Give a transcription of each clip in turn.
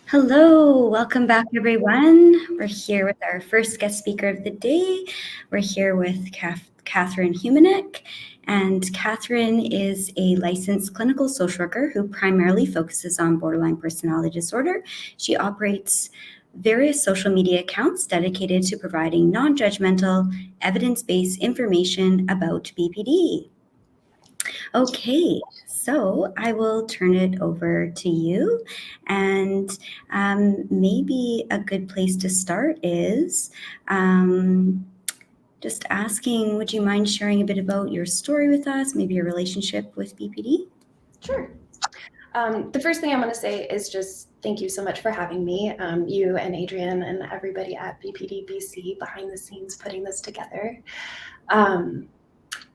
Hello, welcome back, everyone. We're here with our first guest speaker of the day. We're here with Catherine Humanick, and Catherine is a licensed clinical social worker who primarily focuses on borderline personality disorder. She operates various social media accounts dedicated to providing non-judgmental, evidence-based information about BPD. Okay, so I will turn it over to you. And maybe a good place to start is just asking, would you mind sharing a bit about your story with us, maybe your relationship with BPD? Sure. The first thing I'm going to say is just thank you so much for having me, you and Adrian and everybody at BPD BC behind the scenes putting this together.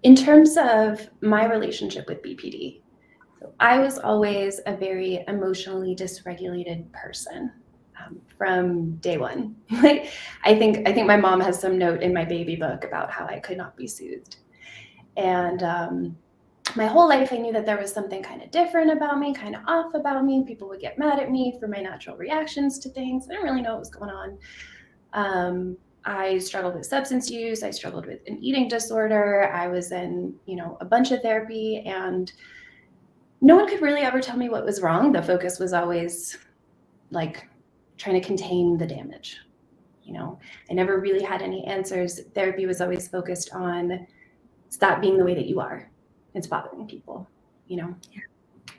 In terms of my relationship with BPD, so I was always a very emotionally dysregulated person from day one. I think my mom has some note in my baby book about how I could not be soothed. And my whole life, I knew that there was something kind of different about me, kind of off about me. People would get mad at me for my natural reactions to things. I didn't really know what was going on. I struggled with substance use. I struggled with an eating disorder. I was in, a bunch of therapy, and no one could really ever tell me what was wrong. The focus was always like trying to contain the damage. I never really had any answers. Therapy was always focused on stop being the way that you are. It's bothering people,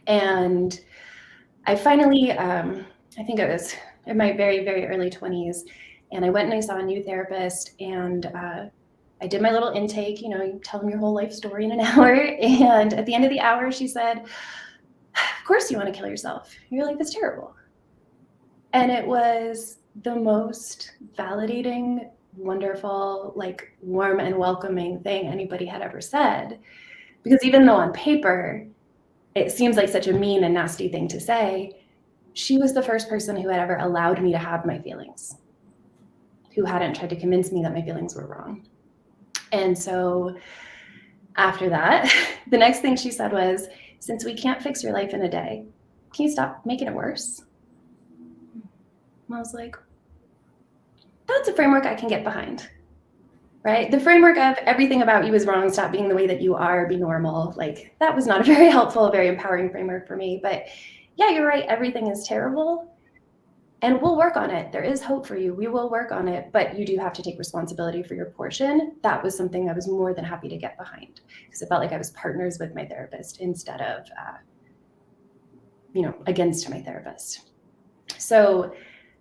And I finally, I think it was in my very, very early 20s, and I went and I saw a new therapist, and I did my little intake, you tell them your whole life story in an hour. And at the end of the hour, she said, of course you want to kill yourself. Your life is terrible. And it was the most validating, wonderful, warm and welcoming thing anybody had ever said. Because even though on paper, it seems like such a mean and nasty thing to say, she was the first person who had ever allowed me to have my feelings, who hadn't tried to convince me that my feelings were wrong. And so after that, the next thing she said was, since we can't fix your life in a day, can you stop making it worse? And I was like, that's a framework I can get behind. Right? The framework of everything about you is wrong, stop being the way that you are, be normal. That was not a very helpful, very empowering framework for me. But yeah, you're right. Everything is terrible. And we'll work on it. There is hope for you. We will work on it. But you do have to take responsibility for your portion. That was something I was more than happy to get behind, because it felt like I was partners with my therapist instead of, against my therapist. So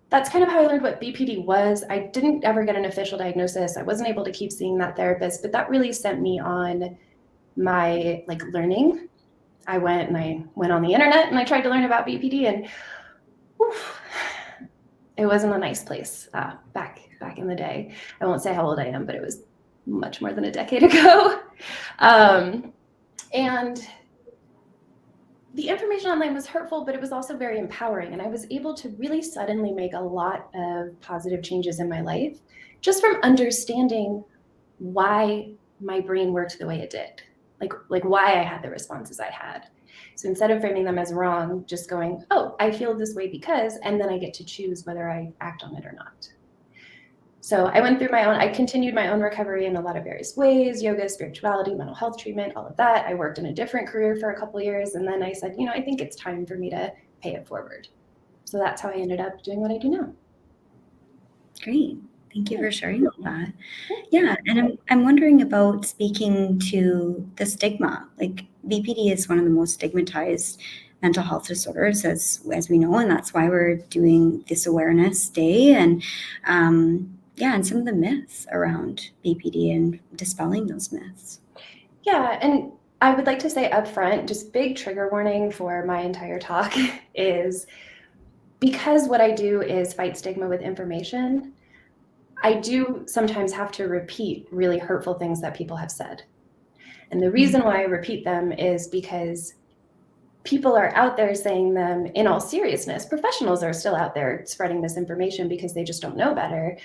that's kind of how I learned what BPD was. I didn't ever get an official diagnosis. I wasn't able to keep seeing that therapist, but that really sent me on my learning. I went on the internet and I tried to learn about BPD, and it wasn't a nice place back in the day. I won't say how old I am, but it was much more than a decade ago. And the information online was hurtful, but it was also very empowering. And I was able to really suddenly make a lot of positive changes in my life just from understanding why my brain worked the way it did, like why I had the responses I had. So instead of framing them as wrong, just going, oh, I feel this way because, and then I get to choose whether I act on it or not. So I continued my own recovery in a lot of various ways: yoga, spirituality, mental health treatment, all of that. I worked in a different career for a couple of years. And then I said, I think it's time for me to pay it forward. So that's how I ended up doing what I do now. Great. Thank you for sharing all that. Yeah, and I'm wondering about speaking to the stigma. BPD is one of the most stigmatized mental health disorders, as we know, and that's why we're doing this awareness day, and and some of the myths around BPD and dispelling those myths. Yeah, and I would like to say up front, just big trigger warning for my entire talk is because what I do is fight stigma with information, I do sometimes have to repeat really hurtful things that people have said. And the reason why I repeat them is because people are out there saying them in all seriousness. Professionals are still out there spreading misinformation because they just don't know better.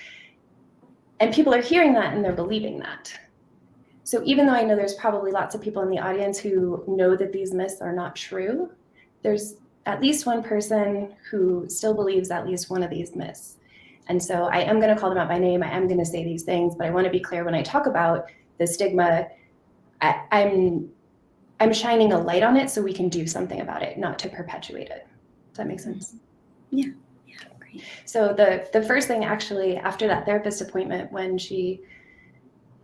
And people are hearing that and they're believing that. So even though I know there's probably lots of people in the audience who know that these myths are not true, there's at least one person who still believes at least one of these myths. And so I am going to call them out by name. I am going to say these things, but I want to be clear when I talk about the stigma, I'm shining a light on it so we can do something about it, not to perpetuate it. Does that make sense? Yeah. Great. So the first thing actually after that therapist appointment, when she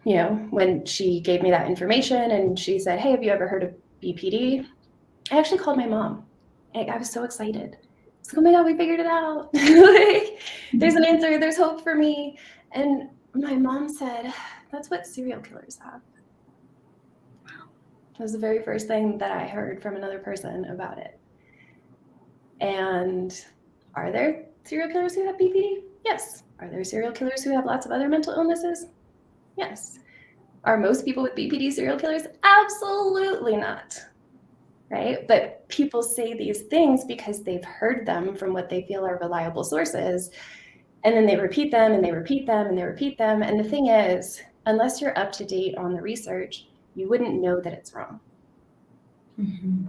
gave me that information and she said, hey, have you ever heard of BPD? I actually called my mom. I was so excited. It's like, oh my God, we figured it out. Like, there's an answer, there's hope for me. And my mom said, that's what serial killers have. That was the very first thing that I heard from another person about it. And are there serial killers who have BPD? Yes. Are there serial killers who have lots of other mental illnesses? Yes. Are most people with BPD serial killers? Absolutely not. Right? But people say these things because they've heard them from what they feel are reliable sources. And then they repeat them and they repeat them and they repeat them. And the thing is, unless you're up to date on the research, you wouldn't know that it's wrong. Mm-hmm.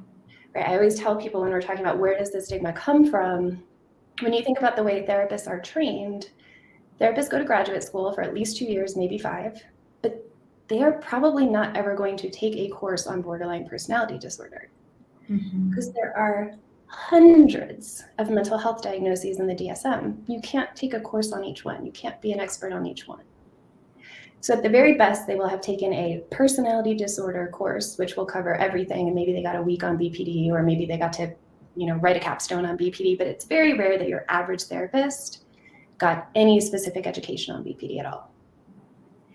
Right? I always tell people when we're talking about where does the stigma come from, when you think about the way therapists are trained, therapists go to graduate school for at least 2 years, maybe 5, but they are probably not ever going to take a course on borderline personality disorder. Because there are hundreds of mental health diagnoses in the DSM. You can't take a course on each one. You can't be an expert on each one. So at the very best, they will have taken a personality disorder course, which will cover everything. And maybe they got a week on BPD, or maybe they got to, write a capstone on BPD. But it's very rare that your average therapist got any specific education on BPD at all.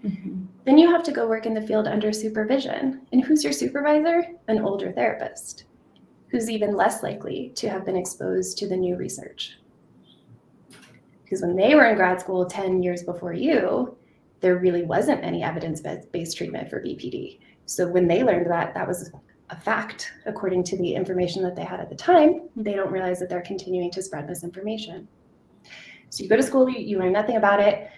Mm-hmm. Then you have to go work in the field under supervision. And who's your supervisor? An older therapist, who's even less likely to have been exposed to the new research. Because when they were in grad school 10 years before you, there really wasn't any evidence-based treatment for BPD. So when they learned that was a fact, according to the information that they had at the time, they don't realize that they're continuing to spread misinformation. So you go to school, you learn nothing about it,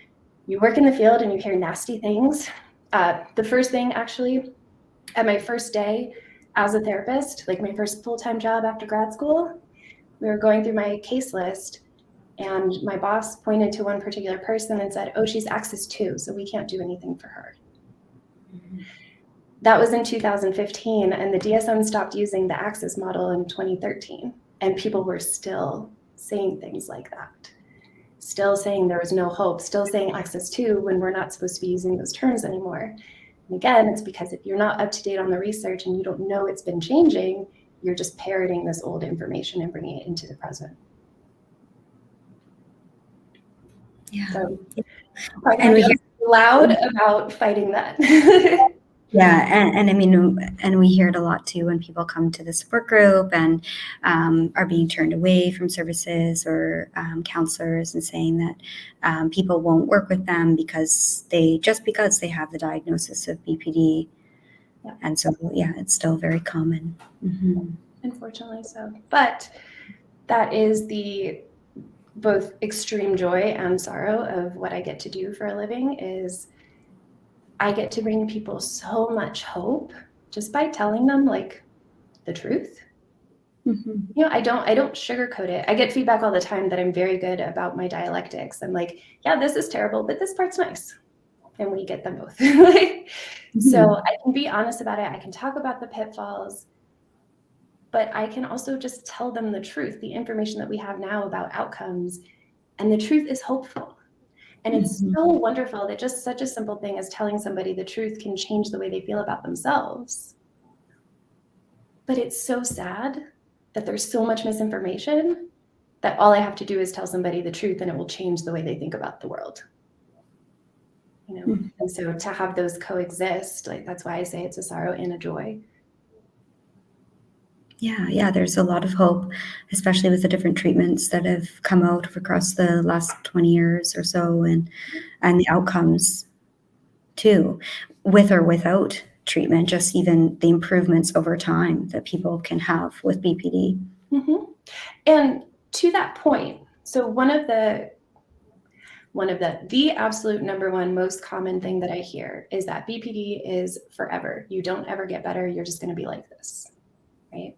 you work in the field and you hear nasty things. The first thing actually, at my first day, as a therapist, like my first full-time job after grad school, we were going through my case list and my boss pointed to one particular person and said, oh, she's Axis 2, so we can't do anything for her. Mm-hmm. That was in 2015, and the DSM stopped using the Axis model in 2013, and people were still saying things like that. Still saying there was no hope, still saying Axis 2 when we're not supposed to be using those terms anymore. And again, it's because if you're not up to date on the research and you don't know it's been changing, you're just parroting this old information and bringing it into the present. Yeah. So, and we hear loud about fighting that. Yeah, and I mean, and we hear it a lot too when people come to the support group and are being turned away from services or counselors, and saying that people won't work with them because they have the diagnosis of BPD. Yeah. And so, yeah, it's still very common. Mm-hmm. Unfortunately so. But that is the both extreme joy and sorrow of what I get to do for a living. Is I get to bring people so much hope just by telling them like the truth. Mm-hmm. I don't sugarcoat it. I get feedback all the time that I'm very good about my dialectics. I'm like, yeah, this is terrible, but this part's nice. And we get them both. Mm-hmm. So I can be honest about it. I can talk about the pitfalls, but I can also just tell them the truth, the information that we have now about outcomes. And the truth is hopeful. And it's so wonderful that just such a simple thing as telling somebody the truth can change the way they feel about themselves. But it's so sad that there's so much misinformation that all I have to do is tell somebody the truth and it will change the way they think about the world. And so to have those coexist, like that's why I say it's a sorrow and a joy. Yeah, there's a lot of hope, especially with the different treatments that have come out across the last 20 years or so, and the outcomes too, with or without treatment, just even the improvements over time that people can have with BPD. Mm-hmm. And to that point, so one of the absolute number one most common thing that I hear is that BPD is forever. You don't ever get better. You're just going to be like this, right?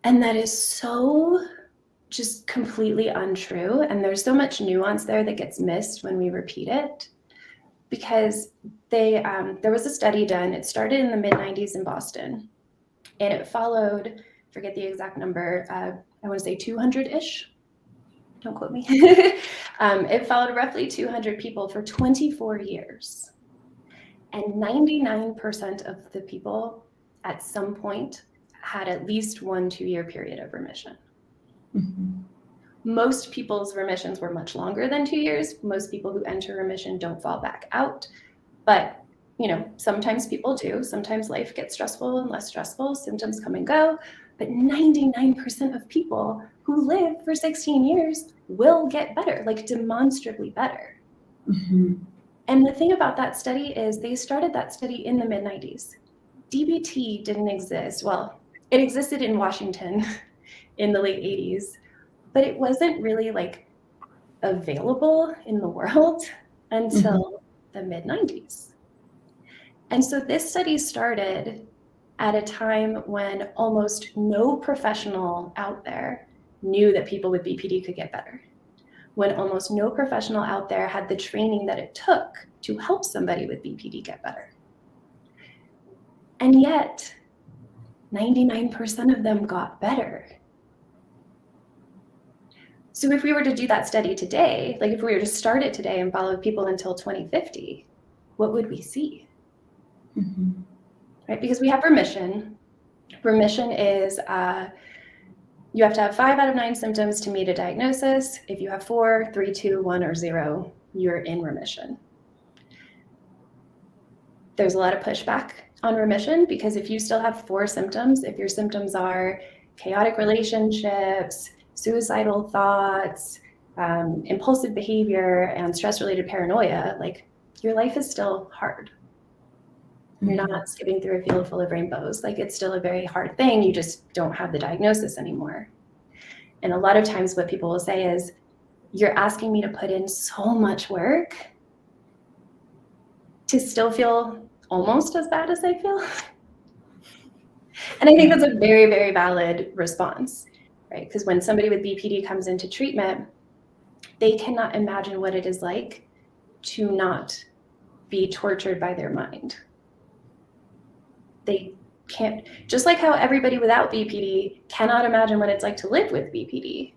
And that is so just completely untrue. And there's so much nuance there that gets missed when we repeat it. Because there was a study done, it started in the mid-90s in Boston, and it followed, forget the exact number, I want to say 200-ish, don't quote me. It followed roughly 200 people for 24 years. And 99% of the people at some point had at least 1-2 year period of remission. Mm-hmm. Most people's remissions were much longer than 2 years. Most people who enter remission don't fall back out. But, sometimes people do. Sometimes life gets stressful and less stressful. Symptoms come and go. But 99% of people who live for 16 years will get better, like demonstrably better. Mm-hmm. And the thing about that study is they started that study in the mid-90s. DBT didn't exist. Well, it existed in Washington in the late 80s, but it wasn't really available in the world until the mid-90s. And so this study started at a time when almost no professional out there knew that people with BPD could get better. When almost no professional out there had the training that it took to help somebody with BPD get better. And yet, 99% of them got better. So if we were to do that study today, if we were to start it today and follow people until 2050, what would we see? Mm-hmm. Right? Because we have remission. Remission is you have to have 5 out of 9 symptoms to meet a diagnosis. If you have 4, 3, 2, 1, or 0, you're in remission. There's a lot of pushback on remission because if you still have 4 symptoms, if your symptoms are chaotic relationships, suicidal thoughts, impulsive behavior, and stress-related paranoia, your life is still hard. You're not skipping through a field full of rainbows. It's still a very hard thing. You just don't have the diagnosis anymore. And a lot of times what people will say is, you're asking me to put in so much work to still feel almost as bad as I feel. And I think that's a very, very valid response, right? Because when somebody with BPD comes into treatment, they cannot imagine what it is like to not be tortured by their mind. They can't, just like how everybody without BPD cannot imagine what it's like to live with BPD.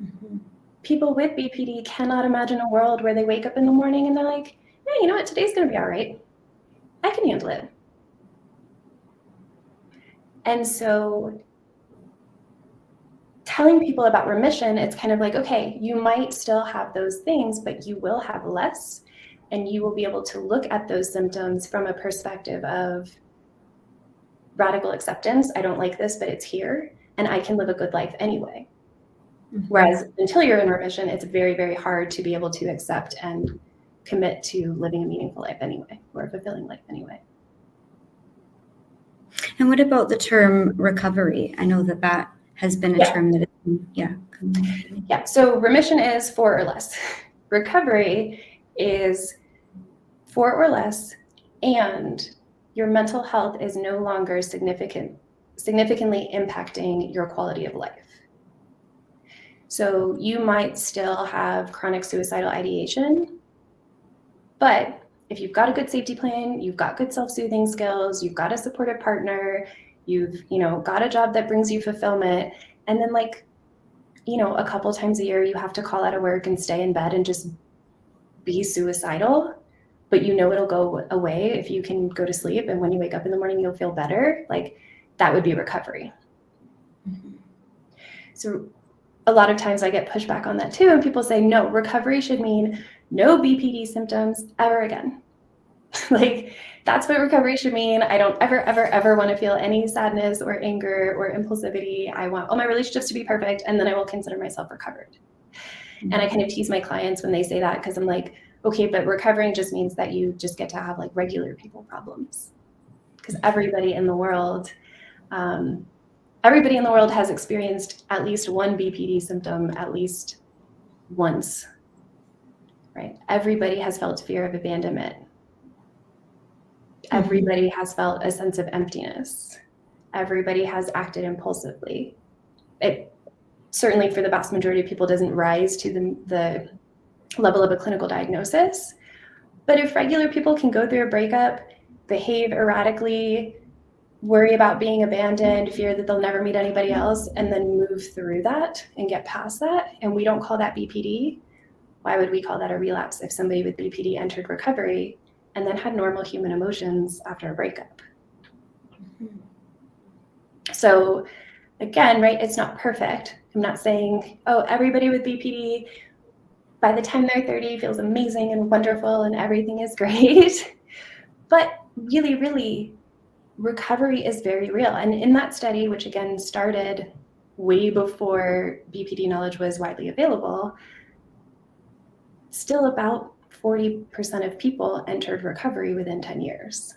Mm-hmm. People with BPD cannot imagine a world where they wake up in the morning and they're like, yeah, you know what, today's going to be all right. I can handle it. And so telling people about remission, it's kind of okay, you might still have those things, but you will have less, and you will be able to look at those symptoms from a perspective of radical acceptance. I don't like this, but it's here, and I can live a good life anyway. Mm-hmm. Whereas until you're in remission, it's very, very hard to be able to accept and commit to living a meaningful life anyway, or a fulfilling life anyway. And what about the term recovery? I know that has been a term that Yeah, so remission is 4 or less. Recovery is 4 or less, and your mental health is no longer significantly impacting your quality of life. So you might still have chronic suicidal ideation, but if you've got a good safety plan, you've got good self-soothing skills, you've got a supportive partner, you've got a job that brings you fulfillment, and then a couple times a year you have to call out of work and stay in bed and just be suicidal, but it'll go away if you can go to sleep, and when you wake up in the morning you'll feel better. That would be recovery. Mm-hmm. So a lot of times I get pushback on that too, and people say, no, recovery should mean no BPD symptoms ever again. That's what recovery should mean. I don't ever want to feel any sadness or anger or impulsivity. I want all my relationships to be perfect, and then I will consider myself recovered. Mm-hmm. And I kind of tease my clients when they say that, because I'm like, okay, but recovering just means that you just get to have regular people problems. Because everybody in the world has experienced at least one BPD symptom at least once, right? Everybody has felt fear of abandonment. Everybody has felt a sense of emptiness. Everybody has acted impulsively. it certainly for the vast majority of people doesn't rise to the level of a clinical diagnosis. But if regular people can go through a breakup, behave erratically, worry about being abandoned, fear that they'll never meet anybody else, and then move through that and get past that, and we don't call that BPD, why would we call that a relapse if somebody with BPD entered recovery and then had normal human emotions after a breakup? Mm-hmm. So again, right, it's not perfect. I'm not saying, oh, everybody with BPD by the time they're 30 feels amazing and wonderful and everything is great. But really, really, recovery is very real. And in that study, which again started way before BPD knowledge was widely available, still about 40% of people entered recovery within 10 years.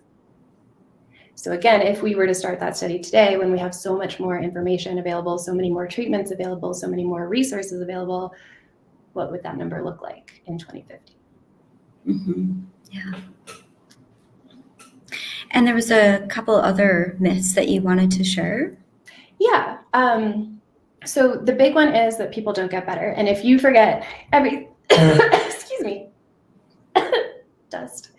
So again, if we were to start that study today, when we have so much more information available, so many more treatments available, so many more resources available, what would that number look like in 2050? Mm-hmm. Yeah. And there was a couple other myths that you wanted to share. Yeah. So the big one is that people don't get better. And if you forget excuse me, dust.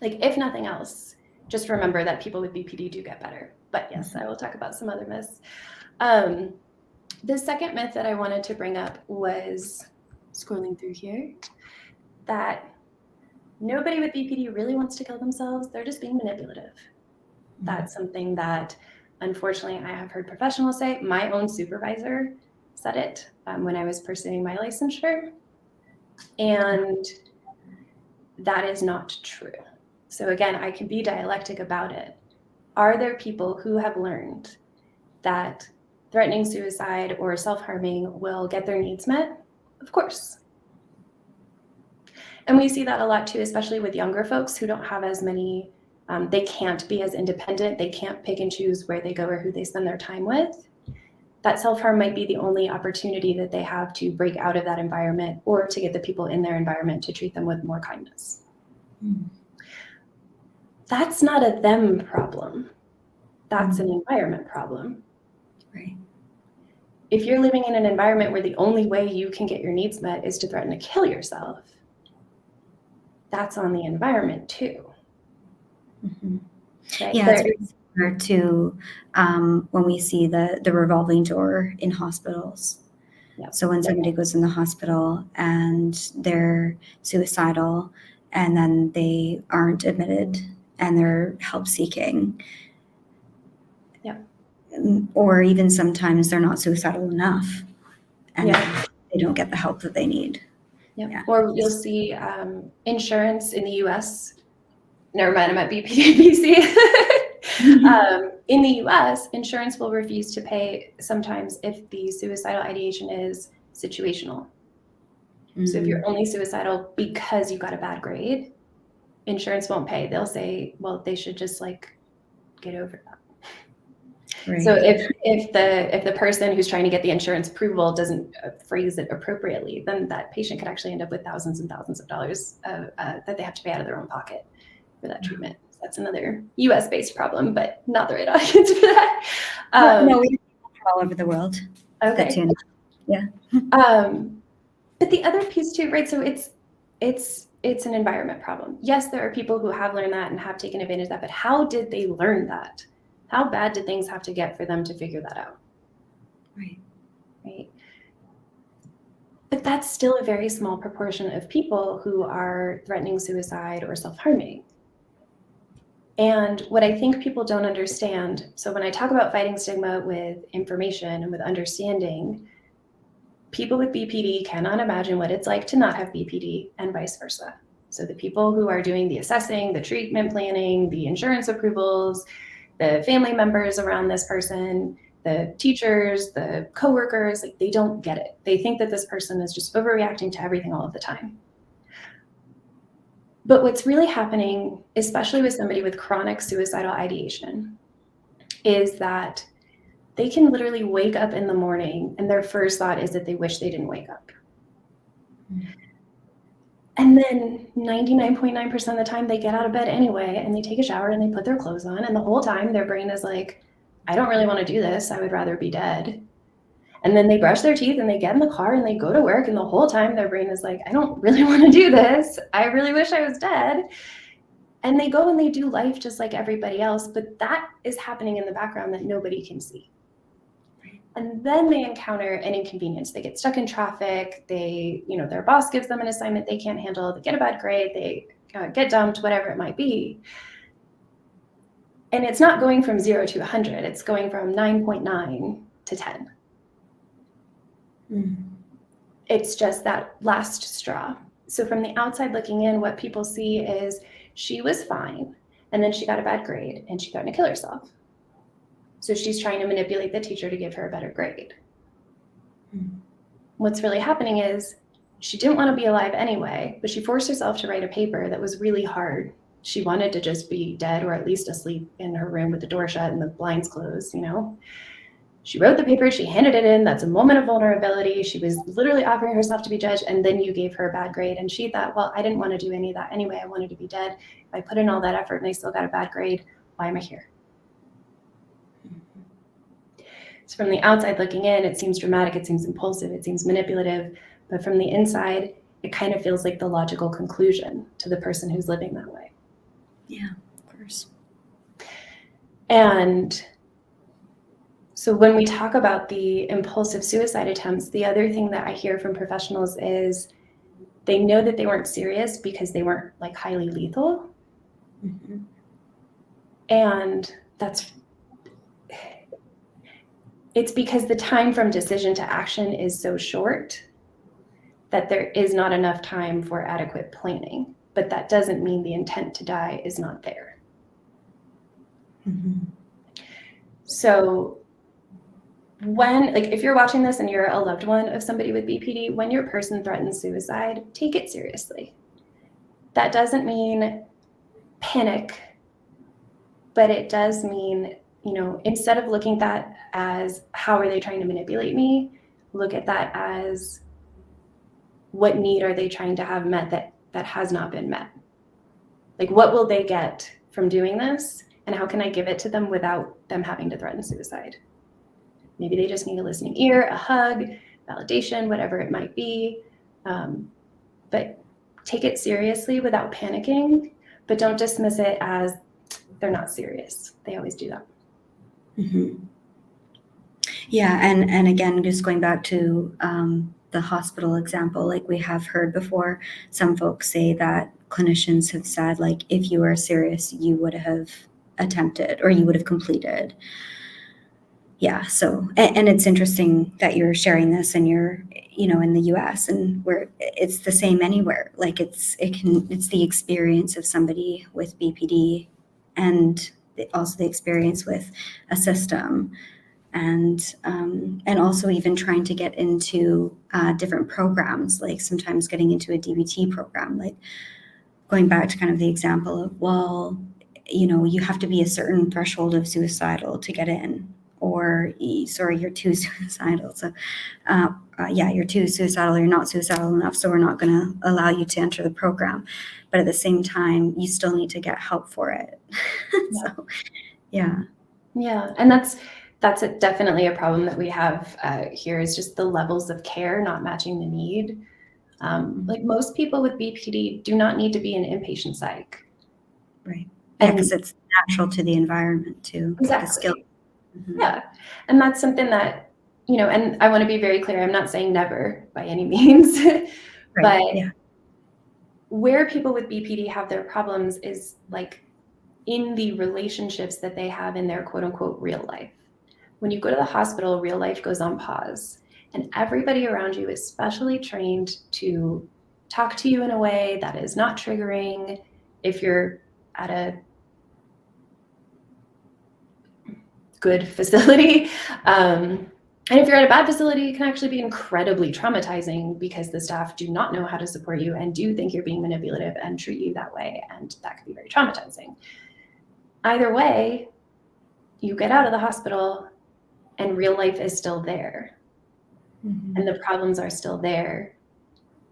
Like if nothing else, just remember that people with BPD do get better. But yes, I will talk about some other myths. The second myth that I wanted to bring up was, scrolling through here, that nobody with BPD really wants to kill themselves. They're just being manipulative. That's something that, unfortunately, I have heard professionals say. My own supervisor said it when I was pursuing my licensure. And that is not true. So again, I can be dialectic about it. Are there people who have learned that threatening suicide or self-harming will get their needs met? Of course. And we see that a lot too, especially with younger folks who don't have as many, they can't be as independent, they can't pick and choose where they go or who they spend their time with. That self-harm might be the only opportunity that they have to break out of that environment or to get the people in their environment to treat them with more kindness. That's not a them problem. That's an environment problem. Right. If you're living in an environment where the only way you can get your needs met is to threaten to kill yourself, that's on the environment too. Mm-hmm. Right? Yeah, it's very similar to when we see the revolving door in hospitals. Yep. So when somebody goes in the hospital and they're suicidal and then they aren't admitted and they're help seeking. Yeah. Or even sometimes they're not suicidal enough and they don't get the help that they need. Yep. Yeah. Or you'll see insurance in the US. Never mind, I'm at BC. In the US, insurance will refuse to pay sometimes if the suicidal ideation is situational. So if you're only suicidal because you got a bad grade, insurance won't pay. They'll say, well, they should just like get over that. Right. So if the person who's trying to get the insurance approval doesn't phrase it appropriately, then that patient could actually end up with thousands and thousands of dollars that they have to pay out of their own pocket for that treatment. So that's another US-based problem, but not the right audience for that. No, we all over the world. Okay. Yeah. But the other piece too, right? So it's an environment problem. Yes, there are people who have learned that and have taken advantage of that, but how did they learn that? How bad did things have to get for them to figure that out? Right. Right. But that's still a very small proportion of people who are threatening suicide or self-harming. And what I think people don't understand, so when I talk about fighting stigma with information and with understanding, people with BPD cannot imagine what it's like to not have BPD and vice versa. So the people who are doing the assessing, the treatment planning, the insurance approvals, the family members around this person, the teachers, the coworkers, like they don't get it. They think that this person is just overreacting to everything all of the time. But what's really happening, especially with somebody with chronic suicidal ideation, is that they can literally wake up in the morning and their first thought is that they wish they didn't wake up. And then 99.9% of the time they get out of bed anyway, and they take a shower and they put their clothes on. And the whole time their brain is like, I don't really want to do this. I would rather be dead. And then they brush their teeth and they get in the car and they go to work. And the whole time their brain is like, I don't really want to do this. I really wish I was dead. And they go and they do life just like everybody else. But that is happening in the background that nobody can see. And then they encounter an inconvenience. They get stuck in traffic. Their boss gives them an assignment they can't handle. They get a bad grade. They get dumped, whatever it might be. And it's not going from 0 to 100. It's going from 9.9 to 10. Mm. It's just that last straw. So from the outside looking in, what people see is she was fine, and then she got a bad grade, and she threatened to kill herself. So she's trying to manipulate the teacher to give her a better grade. Mm. What's really happening is she didn't want to be alive anyway, but she forced herself to write a paper that was really hard. She wanted to just be dead, or at least asleep in her room with the door shut and the blinds closed, She wrote the paper, she handed it in. That's a moment of vulnerability. She was literally offering herself to be judged, and then you gave her a bad grade. And she thought, well, I didn't want to do any of that anyway. I wanted to be dead. If I put in all that effort and I still got a bad grade, why am I here? So from the outside looking in, it seems dramatic, it seems impulsive, it seems manipulative. But from the inside, it kind of feels like the logical conclusion to the person who's living that way. Yeah, of course. And so when we talk about the impulsive suicide attempts, the other thing that I hear from professionals is they know that they weren't serious because they weren't like highly lethal. Mm-hmm. And it's because the time from decision to action is so short that there is not enough time for adequate planning. But that doesn't mean the intent to die is not there. Mm-hmm. So if you're watching this and you're a loved one of somebody with BPD, when your person threatens suicide, take it seriously. That doesn't mean panic, but it does mean, instead of looking at that as how are they trying to manipulate me, look at that as what need are they trying to have met that has not been met? Like, what will they get from doing this? And how can I give it to them without them having to threaten suicide? Maybe they just need a listening ear, a hug, validation, whatever it might be. But take it seriously without panicking, but don't dismiss it as they're not serious. They always do that. Mm-hmm. Yeah, and again, just going back to the hospital example, like we have heard before, some folks say that clinicians have said, like, if you were serious, you would have attempted or you would have completed. Yeah, so, and it's interesting that you're sharing this and you're, in the US, and where it's the same anywhere. Like it's the experience of somebody with BPD and also the experience with a system. And also even trying to get into different programs, like sometimes getting into a DBT program, like going back to kind of the example of, well, you have to be a certain threshold of suicidal to get in, or you're too suicidal. So you're too suicidal, you're not suicidal enough, so we're not going to allow you to enter the program. But at the same time, you still need to get help for it. So, yeah. Yeah, and that's definitely a problem that we have here, is just the levels of care not matching the need. Like most people with BPD do not need to be in inpatient psych. Right. Yeah, because it's natural to the environment too. Exactly. The skill. Mm-hmm. Yeah, and that's something that, and I want to be very clear, I'm not saying never by any means, right. But yeah. Where people with BPD have their problems is like in the relationships that they have in their quote unquote real life. When you go to the hospital, real life goes on pause, and everybody around you is specially trained to talk to you in a way that is not triggering. If you're at a good facility, and if you're at a bad facility, it can actually be incredibly traumatizing because the staff do not know how to support you and do think you're being manipulative and treat you that way, and that can be very traumatizing. Either way, you get out of the hospital and real life is still there. Mm-hmm. And the problems are still there.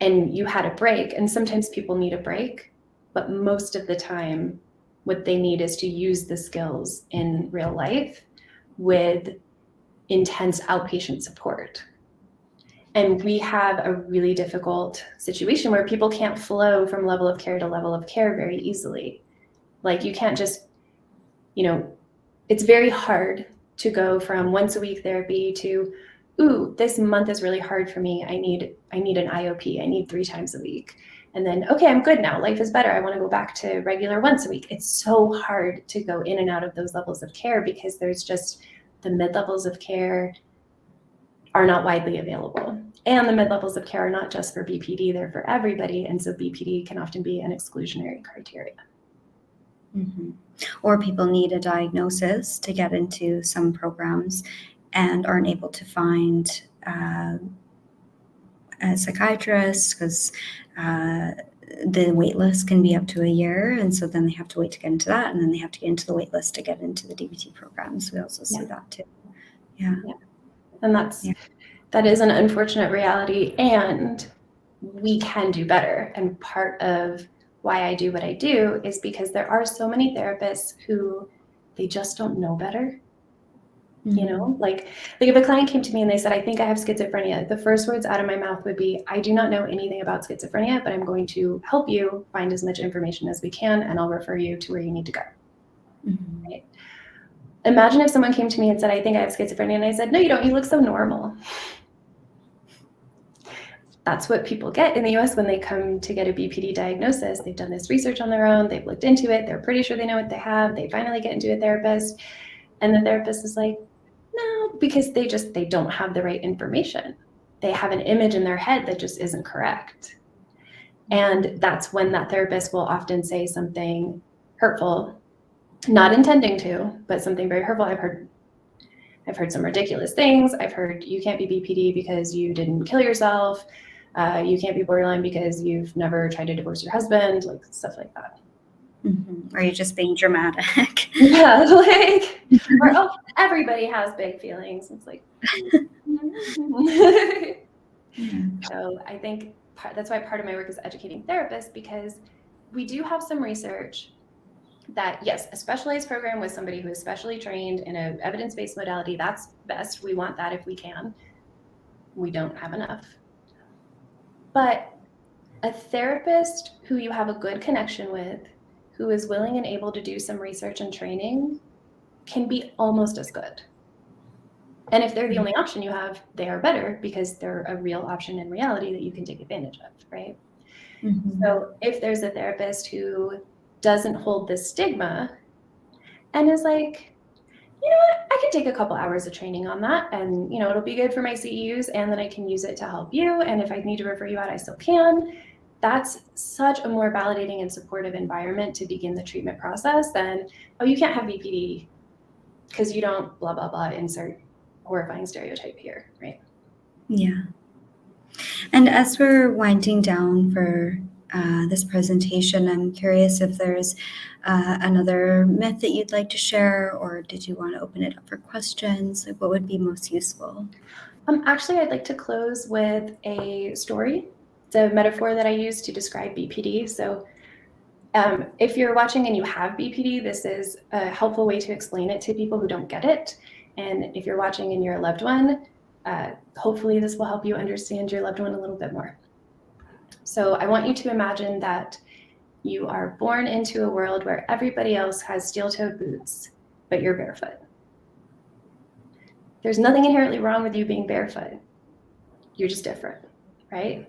and you had a break, and sometimes people need a break, but most of the time what they need is to use the skills in real life with intense outpatient support. And we have a really difficult situation where people can't flow from level of care to level of care very easily. Like, you can't just, it's very hard to go from once a week therapy to, ooh, this month is really hard for me. I need an IOP. I need 3 times a week. And then, okay, I'm good now. Life is better. I want to go back to regular once a week. It's so hard to go in and out of those levels of care because there's just the mid-levels of care are not widely available. And the mid-levels of care are not just for BPD, they're for everybody. And so BPD can often be an exclusionary criteria. Mm-hmm. Or people need a diagnosis to get into some programs and aren't able to find a psychiatrist because the wait list can be up to a year. And so then they have to wait to get into that. And then they have to get into the wait list to get into the DBT programs. We also see that too. Yeah. And that is an unfortunate reality, and we can do better. And part of why I do what I do is because there are so many therapists who they just don't know better. Mm-hmm. Like if a client came to me and they said, I think I have schizophrenia, the first words out of my mouth would be, I do not know anything about schizophrenia, but I'm going to help you find as much information as we can, and I'll refer you to where you need to go. Mm-hmm. Right? Imagine if someone came to me and said, I think I have schizophrenia, and I said, no, you don't, you look so normal. That's what people get in the US when they come to get a BPD diagnosis. They've done this research on their own, they've looked into it, they're pretty sure they know what they have, they finally get into a therapist, and the therapist is like, no, because they don't have the right information. They have an image in their head that just isn't correct. And that's when that therapist will often say something hurtful, not intending to, but something very hurtful. I've heard some ridiculous things. I've heard, you can't be BPD because you didn't kill yourself. You can't be borderline because you've never tried to divorce your husband, like stuff like that. Mm-hmm. Or you're just being dramatic. Yeah, or, oh, everybody has big feelings. It's like, So I think that's why part of my work is educating therapists, because we do have some research that, yes, a specialized program with somebody who is specially trained in an evidence-based modality, that's best. We want that if we can. We don't have enough. But a therapist who you have a good connection with, who is willing and able to do some research and training, can be almost as good. And if they're the only option you have, they are better because they're a real option in reality that you can take advantage of, right? Mm-hmm. So if there's a therapist who doesn't hold this stigma and is like, you know what, I can take a couple hours of training on that, and it'll be good for my CEUs, and then I can use it to help you, and if I need to refer you out, I still can. That's such a more validating and supportive environment to begin the treatment process than, oh, you can't have BPD because you don't blah, blah, blah, insert horrifying stereotype here, right? Yeah. And as we're winding down for this presentation, I'm curious if there's another myth that you'd like to share, or did you want to open it up for questions? Like, what would be most useful? Actually, I'd like to close with a story. It's a metaphor that I use to describe BPD. So if you're watching and you have BPD, this is a helpful way to explain it to people who don't get it. And if you're watching and you're a loved one, hopefully this will help you understand your loved one a little bit more. So I want you to imagine that you are born into a world where everybody else has steel-toed boots, but you're barefoot. There's nothing inherently wrong with you being barefoot. You're just different, right?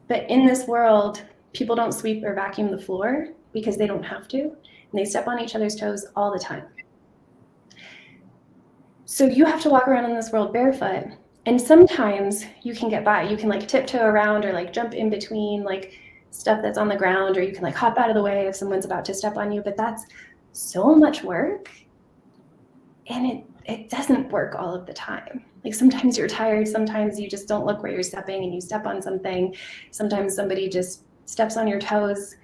But in this world, people don't sweep or vacuum the floor because they don't have to, and they step on each other's toes all the time. So you have to walk around in this world barefoot, and sometimes you can get by. You can like tiptoe around or like jump in between like stuff that's on the ground, or you can like hop out of the way if someone's about to step on you, but that's so much work, and it doesn't work all of the time. Like sometimes you're tired, sometimes you just don't look where you're stepping and you step on something. Sometimes somebody just steps on your toes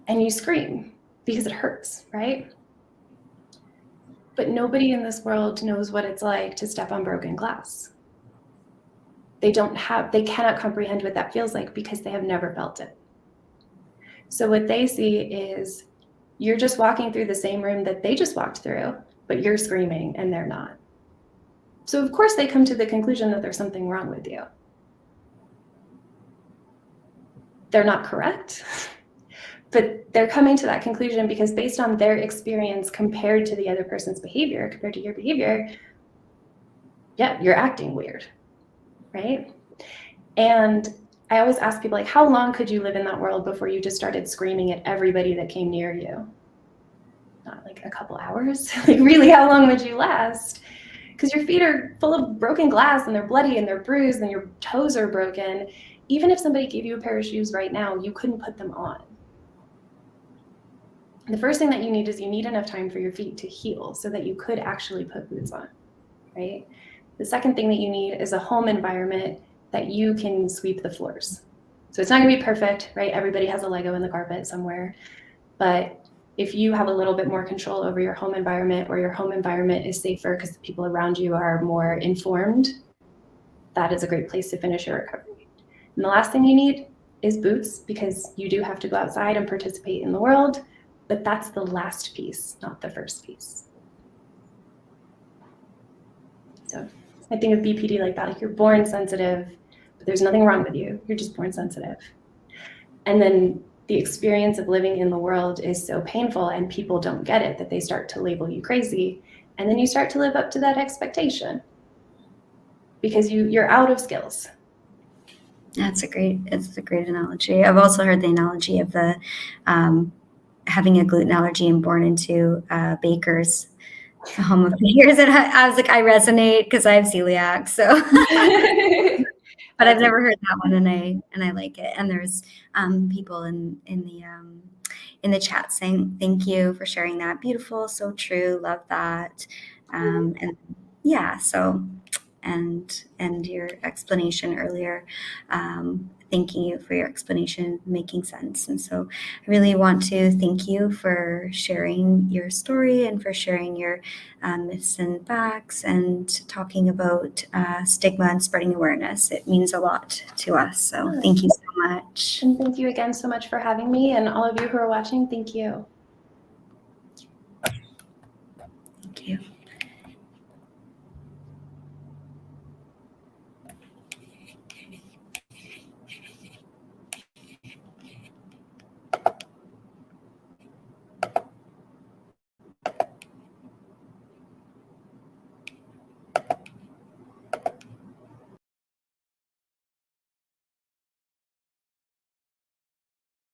and you scream because it hurts, right? But nobody in this world knows what it's like to step on broken glass. they cannot comprehend what that feels like because they have never felt it. So what they see is you're just walking through the same room that they just walked through, but you're screaming and they're not. So of course they come to the conclusion that there's something wrong with you. They're not correct, but they're coming to that conclusion because based on their experience compared to the other person's behavior, compared to your behavior, yeah, you're acting weird, right? And I always ask people, like, how long could you live in that world before you just started screaming at everybody that came near you? Not like a couple hours. Like, really, how long would you last? Because your feet are full of broken glass and they're bloody and they're bruised and your toes are broken. Even if somebody gave you a pair of shoes right now, you couldn't put them on. The first thing that you need is you need enough time for your feet to heal so that you could actually put boots on, right? The second thing that you need is a home environment that you can sweep the floors. So it's not gonna be perfect, right? Everybody has a Lego in the carpet somewhere, but if you have a little bit more control over your home environment, or your home environment is safer because the people around you are more informed, that is a great place to finish your recovery. And the last thing you need is boots, because you do have to go outside and participate in the world, but that's the last piece, not the first piece. So I think of BPD like that, like you're born sensitive, but there's nothing wrong with you. You're just born sensitive. And then the experience of living in the world is so painful and people don't get it that they start to label you crazy. And then you start to live up to that expectation because you're out of skills. It's a great analogy. I've also heard the analogy of the having a gluten allergy and born into bakers, the home of bakers. And I was like, I resonate because I have celiac. So, but I've never heard that one, and I like it. And there's people in the chat saying thank you for sharing that. Beautiful, so true, love that. And yeah, so. And your explanation earlier, thanking you for your explanation, making sense. And so I really want to thank you for sharing your story and for sharing your myths and facts and talking about stigma and spreading awareness. It means a lot to us. So thank you so much. And thank you again so much for having me, and all of you who are watching, thank you. Thank you.